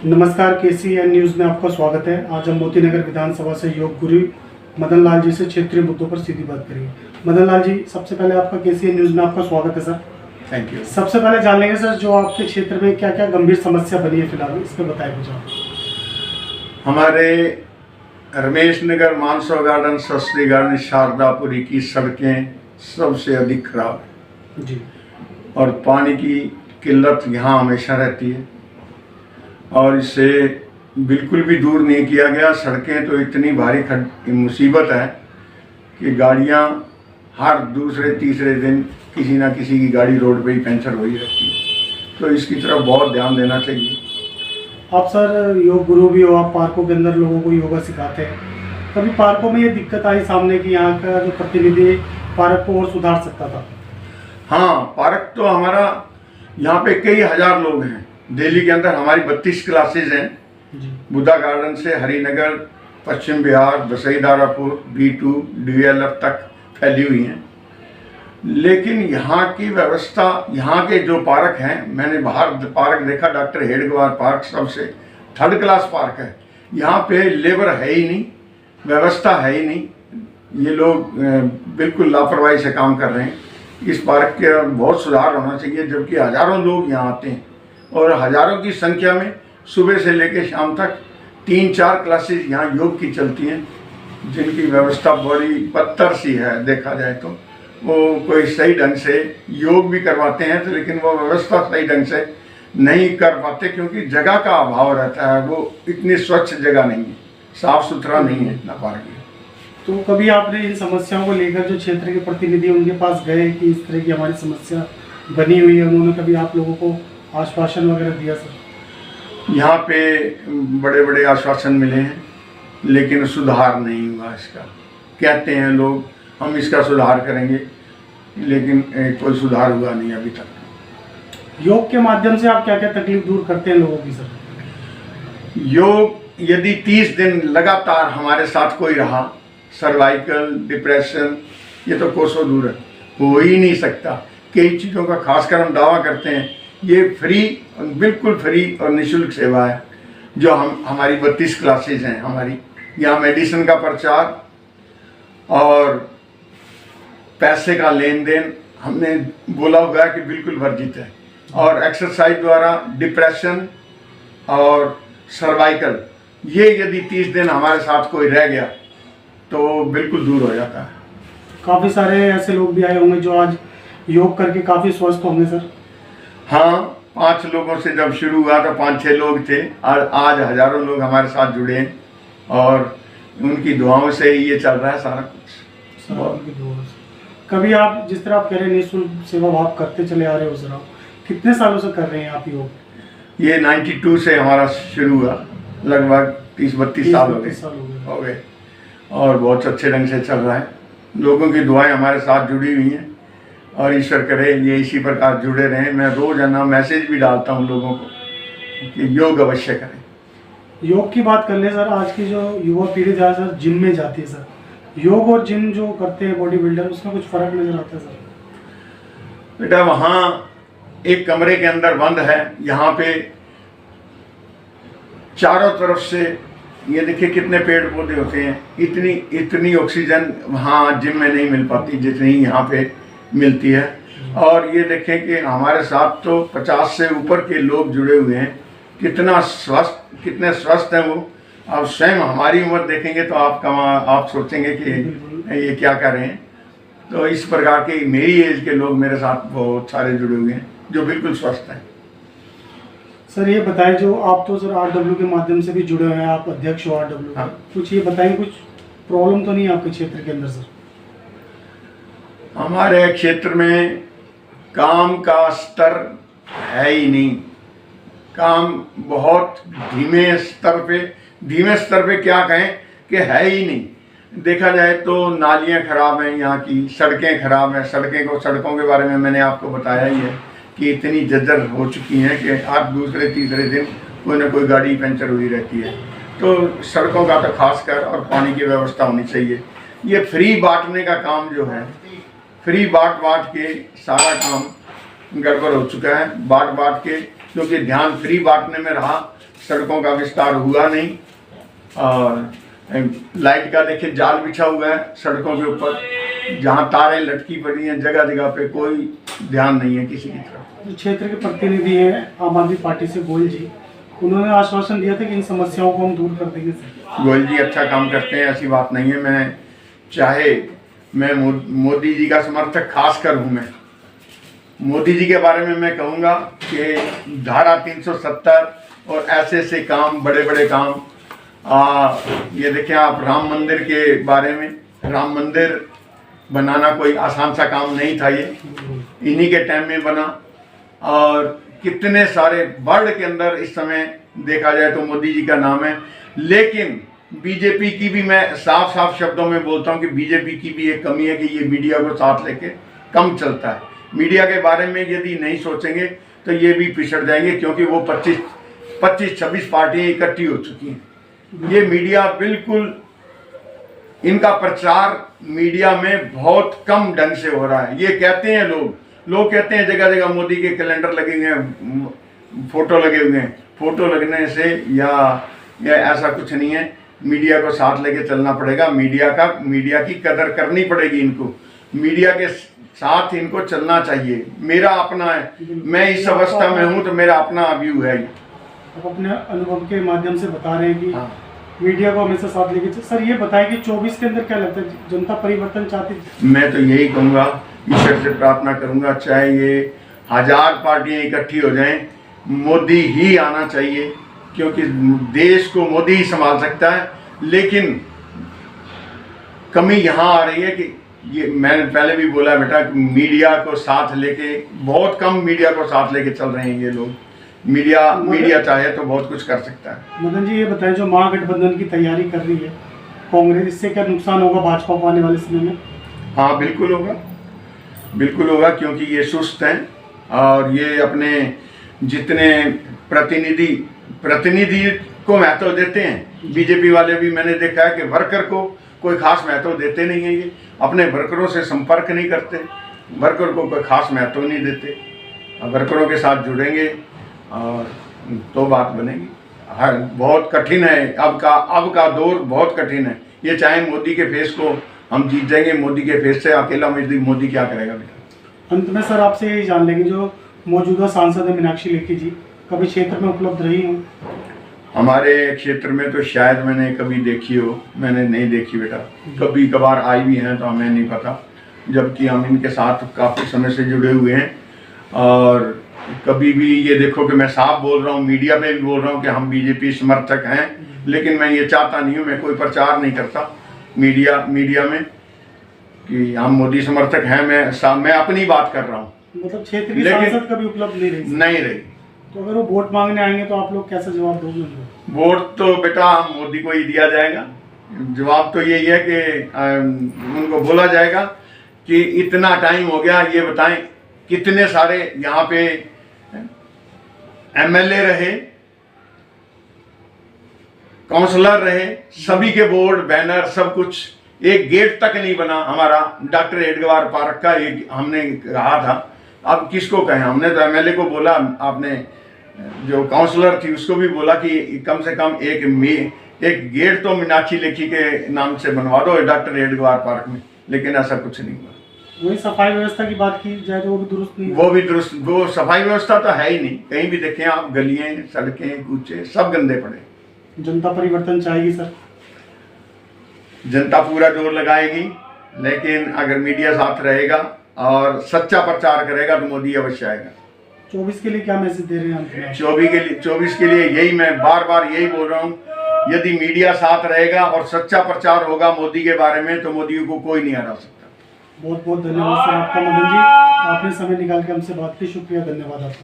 नमस्कार, KCN news में आपका स्वागत है। आज हम मोती नगर विधानसभा से योग गुरु मदन लाल जी से क्षेत्रीय मुद्दों पर सीधी बात करेंगे। मदन लाल जी, सबसे पहले आपका KCN न्यूज़ में आपका स्वागत है सर। Thank you. सबसे पहले जान लेंगे सर, जो आपके क्षेत्र में क्या क्या गंभीर समस्या बनी है फिलहाल, इस पर बताएं कुछ आप। हमारे रमेश नगर, मानसव गार्डन, सस्ती गार्डन, शारदापुरी की सड़कें सबसे अधिक खराब है जी। और पानी की किल्लत यहाँ हमेशा रहती है और इसे बिल्कुल भी दूर नहीं किया गया। सड़कें तो इतनी भारी मुसीबत है कि गाड़ियाँ हर दूसरे तीसरे दिन किसी ना किसी की गाड़ी रोड पे ही पंचर हो ही रहती है, तो इसकी तरफ बहुत ध्यान देना चाहिए। आप सर योग गुरु भी हो, आप पार्कों के अंदर लोगों को योगा सिखाते हैं। कभी पार्कों में ये दिक्कत आई सामने कि यहाँ का जो प्रतिनिधि पार्क को और सुधार सकता था? हाँ, पार्क तो हमारा यहाँ पे कई हजार लोग हैं। दिल्ली के अंदर हमारी 32 क्लासेज हैं जी। बुद्धा गार्डन से हरिनगर, पश्चिम बिहार, दसईदारापुर, B2, DLF तक फैली हुई हैं। लेकिन यहाँ की व्यवस्था, यहाँ के जो पार्क हैं, मैंने बाहर पार्क देखा, डॉक्टर हेडगेवार पार्क सबसे थर्ड क्लास पार्क है। यहाँ पे लेबर है ही नहीं, व्यवस्था है ही नहीं। ये लोग बिल्कुल लापरवाही से काम कर रहे हैं। इस पार्क के बहुत सुधार होना चाहिए, जबकि हजारों लोग यहाँ आते हैं और हजारों की संख्या में सुबह से लेकर शाम तक 3-4 क्लासेस यहाँ योग की चलती हैं, जिनकी व्यवस्था बड़ी बदतर सी है। देखा जाए तो वो कोई सही ढंग से योग भी करवाते हैं तो, लेकिन वो व्यवस्था सही ढंग से नहीं कर पाते क्योंकि जगह का अभाव रहता है। वो इतनी स्वच्छ जगह नहीं है, साफ सुथरा नहीं है इतना पार्क में। तो कभी आपने इन समस्याओं को लेकर जो क्षेत्र के प्रतिनिधि उनके पास गए कि इस तरह की हमारी समस्या बनी हुई है, उन्होंने कभी आप लोगों को आश्वासन वगैरह दिया सर? यहाँ पे बड़े बड़े आश्वासन मिले हैं लेकिन सुधार नहीं हुआ इसका। कहते हैं लोग हम इसका सुधार करेंगे, लेकिन कोई सुधार हुआ नहीं अभी तक। योग के माध्यम से आप क्या क्या तकलीफ दूर करते हैं लोगों की सर? योग यदि 30 दिन लगातार हमारे साथ कोई रहा, सर्वाइकल डिप्रेशन ये तो कोसों दूर है, हो ही नहीं सकता। कई चीज़ों का खासकर हम दावा करते हैं, ये फ्री, बिल्कुल फ्री और निःशुल्क सेवा है जो हमारी 32 क्लासेज हैं। हमारी यहाँ मेडिसिन का प्रचार और पैसे का लेन देन हमने बोला हुआ है कि बिल्कुल वर्जित है। और एक्सरसाइज द्वारा डिप्रेशन और सर्वाइकल, ये यदि 30 दिन हमारे साथ कोई रह गया तो बिल्कुल दूर हो जाता है। काफ़ी सारे ऐसे लोग भी आए होंगे जो आज योग करके काफ़ी स्वस्थ होंगे सर? हाँ, 5 लोगों से जब शुरू हुआ तो 5-6 लोग थे और आज हजारों लोग हमारे साथ जुड़े हैं और उनकी दुआओं से ये चल रहा है सारा कुछ। उनकी दुआ से। कभी आप जिस तरह आप कह रहे हैं निःशुल्क सेवा आप करते चले आ रहे हो सर, आप कितने सालों से कर रहे हैं आप योग? ये 92 से हमारा शुरू हुआ, लगभग 30-32 साल हो गए और बहुत अच्छे ढंग से चल रहा है। लोगों की दुआएं हमारे साथ जुड़ी हुई हैं और ईश्वर करे ये इसी प्रकार जुड़े रहें। मैं रोजाना मैसेज भी डालता हूं लोगों को कि योग अवश्य करें। योग की बात कर ले सर, आज की जो युवा पीढ़ी ज़्यादातर जिम में जाती है सर, योग और जिम जो करते हैं बॉडी बिल्डर, उसमें कुछ फर्क नजर आता है सर? बेटा, वहाँ एक कमरे के अंदर बंद है, यहाँ पे चारों तरफ से ये देखिए कितने पेड़ पौधे होते हैं। इतनी ऑक्सीजन वहाँ जिम में नहीं मिल पाती जितनी यहाँ पे मिलती है। और ये देखें कि हमारे साथ तो 50 से ऊपर के लोग जुड़े हुए हैं। कितने स्वस्थ हैं वो। आप स्वयं हमारी उम्र देखेंगे तो आप सोचेंगे कि ये क्या कर रहे हैं। तो इस प्रकार के मेरी एज के लोग मेरे साथ बहुत सारे जुड़े हुए हैं जो बिल्कुल स्वस्थ हैं। सर ये बताएं, जो आप तो सर RW के माध्यम से भी जुड़े हुए हैं, आप अध्यक्ष हो RW। हाँ। कुछ ये बताएं, कुछ प्रॉब्लम तो नहीं है आपके क्षेत्र के अंदर सर? हमारे क्षेत्र में काम का स्तर है ही नहीं। काम बहुत धीमे स्तर पे क्या कहें कि है ही नहीं। देखा जाए तो नालियाँ खराब हैं, यहाँ की सड़कें खराब हैं। सड़कों के बारे में मैंने आपको बताया ही है कि इतनी जर्जर हो चुकी हैं कि हर दूसरे तीसरे दिन कोई ना कोई गाड़ी पंचर हुई रहती है। तो सड़कों का तो खासकर और पानी की व्यवस्था होनी चाहिए। ये फ्री बांटने का काम जो है, फ्री बांट के सारा काम गड़बड़ हो चुका है। बांट के क्योंकि ध्यान फ्री बांटने में रहा, सड़कों का विस्तार हुआ नहीं। और लाइट का देखिए जाल बिछा हुआ है सड़कों के ऊपर, जहाँ तारें लटकी पड़ी हैं, जगह जगह पे कोई ध्यान नहीं है किसी की तरफ। जो क्षेत्र के प्रतिनिधि हैं आम आदमी पार्टी से गोयल जी, उन्होंने आश्वासन दिया था कि इन समस्याओं को हम दूर कर देंगे सर। गोयल जी अच्छा काम करते हैं, ऐसी बात नहीं है। मैं मोदी जी का समर्थक खास कर हूँ। मैं मोदी जी के बारे में मैं कहूँगा कि धारा 370 और ऐसे काम, बड़े बड़े काम, ये देखें आप राम मंदिर के बारे में, राम मंदिर बनाना कोई आसान सा काम नहीं था, ये इन्हीं के टाइम में बना। और कितने सारे वर्ल्ड के अंदर इस समय देखा जाए तो मोदी जी का नाम है। लेकिन बीजेपी की भी मैं साफ साफ शब्दों में बोलता हूँ कि बीजेपी की भी एक कमी है कि ये मीडिया को साथ लेके कम चलता है। मीडिया के बारे में यदि नहीं सोचेंगे तो ये भी पिछड़ जाएंगे, क्योंकि वो 25-26 पार्टियां इकट्ठी हो चुकी हैं। ये मीडिया बिल्कुल, इनका प्रचार मीडिया में बहुत कम ढंग से हो रहा है। ये कहते हैं लोग कहते हैं जगह जगह मोदी के कैलेंडर लगे हुए हैं, फोटो लगे हुए हैं। फोटो लगने से या ऐसा कुछ नहीं है। मीडिया को साथ लेके चलना पड़ेगा। मीडिया की कदर करनी पड़ेगी इनको। मीडिया के साथ इनको चलना चाहिए। मेरा अपना है, मैं इस अवस्था में हूँ तो मेरा अपना व्यू है। आप अपने अनुभव के माध्यम से बता रहे हैं कि हाँ। मीडिया को हमेशा साथ लेके चल। सर ये बताएं कि 24 के अंदर क्या लगता है, जनता परिवर्तन चाहती है? मैं तो यही कहूँगा, ईश्वर से प्रार्थना करूँगा, चाहे ये 1000 पार्टियां इकट्ठी हो जाएं, मोदी ही आना चाहिए, क्योंकि देश को मोदी ही संभाल सकता है। लेकिन कमी यहाँ आ रही है कि ये मैंने पहले भी बोला बेटा, मीडिया को साथ लेके, बहुत कम मीडिया को साथ लेके चल रहे हैं ये लोग। मीडिया चाहे तो बहुत कुछ कर सकता है। मदन जी ये बताएं, जो महागठबंधन की तैयारी कर रही है कांग्रेस, इससे क्या नुकसान होगा भाजपा को आने वाले समय में? हाँ बिल्कुल होगा, क्योंकि ये सुस्त हैं और ये अपने जितने प्रतिनिधि को महत्व देते हैं। बीजेपी वाले भी मैंने देखा है कि वर्कर को कोई खास महत्व देते नहीं है। ये अपने वर्करों से संपर्क नहीं करते, वर्कर को कोई खास महत्व नहीं देते। वर्करों के साथ जुड़ेंगे और तो बात बनेगी। हर बहुत कठिन है, अब का दौर बहुत कठिन है। ये चाहे मोदी के फेस को हम जीत जाएंगे, मोदी के फेस से अकेला मोदी क्या करेगा बेटा। अंत में सर आपसे यही जान लेंगे, जो मौजूदा सांसद है मीनाक्षी लेखी जी, कभी क्षेत्र में उपलब्ध रही हूँ? हमारे क्षेत्र में तो शायद मैंने कभी देखी हो, मैंने नहीं देखी बेटा। कभी कभार आई भी हैं तो हमें नहीं पता, जबकि हम इनके साथ काफ़ी समय से जुड़े हुए हैं। और कभी भी ये देखो कि मैं साफ बोल रहा हूँ, मीडिया में भी बोल रहा हूँ कि हम बीजेपी समर्थक हैं, लेकिन मैं ये चाहता नहीं हूँ, मैं कोई प्रचार नहीं करता मीडिया में कि हम मोदी समर्थक हैं। मैं अपनी बात कर रहा हूँ। मतलब क्षेत्र की सांसद कभी उपलब्ध नहीं रही? तो अगर वो वोट मांगने आएंगे तो आप लोग कैसा जवाब दोगे उनको? वोट तो बेटा मोदी को ही दिया जाएगा। जवाब तो यही है कि उनको बोला जाएगा कि इतना टाइम हो गया, ये बताएं कितने सारे यहाँ पे एमएलए रहे, काउंसलर रहे, सभी के बोर्ड बैनर सब कुछ, एक गेट तक नहीं बना हमारा डॉक्टर एडगवार पार्क का। एक हमने कहा था, अब किसको कहें, हमने तो एमएलए को बोला, आपने जो काउंसलर थी उसको भी बोला कि कम से कम एक गेट तो मीनाक्षी लेखी के नाम से बनवा दो डॉक्टर एडगवार पार्क में, लेकिन ऐसा कुछ नहीं हुआ। वही सफाई व्यवस्था की बात की जाए तो वो भी दुरुस्त नहीं, वो सफाई व्यवस्था तो है ही नहीं। कहीं भी देखें आप, गलियां, सड़कें, कूचे सब गंदे पड़े। जनता परिवर्तन चाहेगी सर? जनता पूरा जोर लगाएगी, लेकिन अगर मीडिया साथ रहेगा और सच्चा प्रचार करेगा तो मोदी अवश्य आएगा। 24 के लिए क्या मैसेज दे रहे हैं? 24 के लिए यही मैं बार यही बोल रहा हूँ, यदि मीडिया साथ रहेगा और सच्चा प्रचार होगा मोदी के बारे में तो मोदी को कोई नहीं हरा सकता। बहुत बहुत धन्यवाद सर आपका मदन जी, आपने समय निकाल के हमसे बात की। शुक्रिया, धन्यवाद आपका।